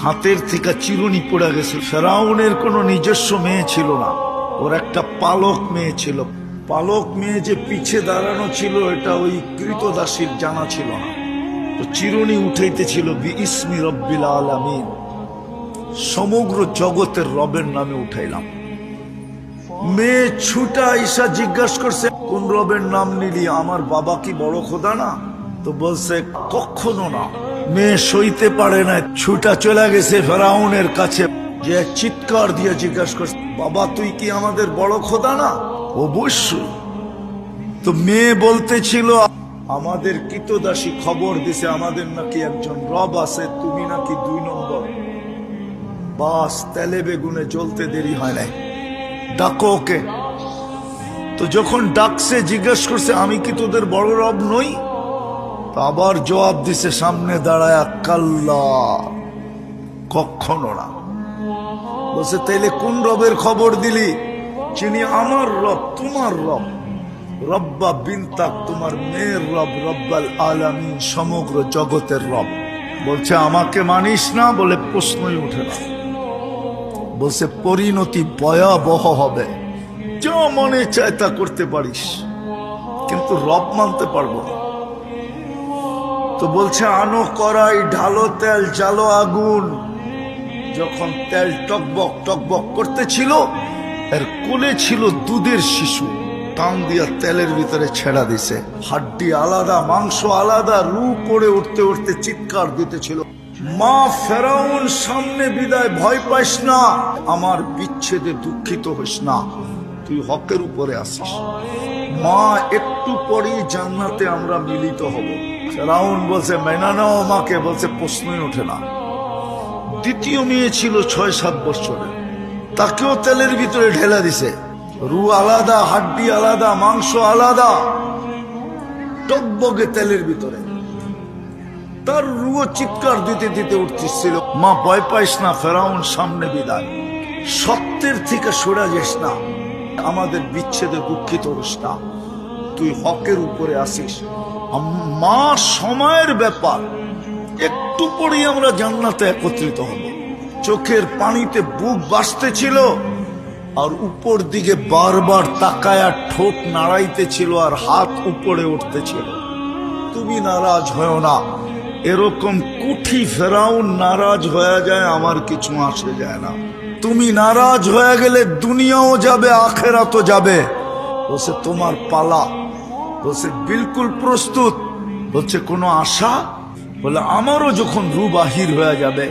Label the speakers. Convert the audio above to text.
Speaker 1: হাতের থেকে চিরুনি পড়ে গেছে। ফেরাউনের কোনো নিজস্ব মেয়ে ছিল না, ওর একটা পালক মেয়ে ছিল। পালক মেয়ে যে পিছে দাঁড়ানো ছিল এটা ওই কৃতদাসীর জানা ছিল না। তো চিরুনি উঠাইতেছিল বিইসমি রব্বিল আলামিন, সমগ্র জগতের রবের নামে উঠাইলাম। মেয়ে ছুটা ঈশা জিজ্ঞাসা করছে, কোন রবের নাম নিলি? আমার বাবা কি বড় খোদা না? তো বলছে কখনো না। মেয়ে সইতে পারে না, ছুটা চলে গেছে ফেরাউনের কাছে, যে চিৎকার দিয়ে জিজ্ঞাসা করছে, বাবা তুই কি আমাদের বড় খোদা না? অবশ্যই। তো মেয়ে বলতেছিল, আমাদের কৃতদাসী খবর দিছে আমাদের নাকি একজন রব আছে, তুমি নাকি 2 নম্বর। বাস, তেলে বেগুনে জ্বলতে দেরি হয় নাই, ডাকো ওকে। তো যখন ডাকছে জিজ্ঞেস করছে, আমি কি তোদের বড় রব নই? তো আবার জবাব দিছে সামনে দাঁড়ায়, কাল্লা, কখনো না। বলছে তাইলে কোন রবের খবর দিলি? যিনি আমার রব, তোমার রব, রব্বা বিনতাক, তোমার মেয়ের রব, রব্বাল আলামিন, সমগ্র জগতের রব। বলছে আমাকে মানিস না? বলে প্রশ্নই উঠে না। বলছে পরিণতি ভয়াবহ হবে, যা মনে চায় তা করতে পারিস, কিন্তু রব মানতে পারবো না। তো বলছে আনো কড়াই, ঢালো তেল, জ্বালো আগুন। যখন তেল টকবক টকবক করতেছিল, এর কোলে ছিল দুধের শিশু, টান দিয়া তেলের ভিতরে ছেড়া দিছে। হাড্ডি আলাদা, মাংস আলাদা, রু করে উঠতে উঠতে চিৎকার দিতেছিল, মা ফেরাউন সামনে বিদায়, ভয় পাইস না, আমার বিচ্ছেদে দুঃখিত হইস না, তুই হকের উপরে আসিস। মা একটু পরেই জান্নাতে আমরা মিলিত হব। ফেরাউন বলছে মেনা নাও মাকে। বলছে প্রশ্নই ওঠে না। দ্বিতীয় মেয়ে ছিল 6-7 বছরের, তাকেও তেলের ভিতরে ঢেলা দিছে। রু আলাদা, হাড্ডি আলাদা, মাংস আলাদা, টকবগে তেলের ভিতরে। তার রুও চিৎকার দিতে দিতে উঠতেছিল, মা ভয় পাইস না, ফেরাউন সামনে বিদায়, সত্যের থেকে সরে যাস না, আমাদের বিচ্ছেদে দুঃখিত হোস না, তুই হকের উপরে আসিস। মা সময়ের ব্যাপার, একটু পরেই আমরা জান্নাতে একত্রিত হব। চোখের পানিতে বুক বাসতেছিল, আর উপর দিকে বারবার তাকায়া ঠোঁট নাড়াইতেছিল, আর হাত উপরে উঠতেছিল। তুমি নারাজ হয় না। এরকম কুঠি ফেরাউন নারাজ হয়ে যায়, আমার কিছু আসে যায় না। তুমি নারাজ হয়ে গেলে দুনিয়াও যাবে, আখেরাতও যাবে। বলছে তোমার পালা। বলছে বিলকুল প্রস্তুত। বলছে কোনো আশা? বলে আমারও যখন রু বাহির হয়ে যাবে,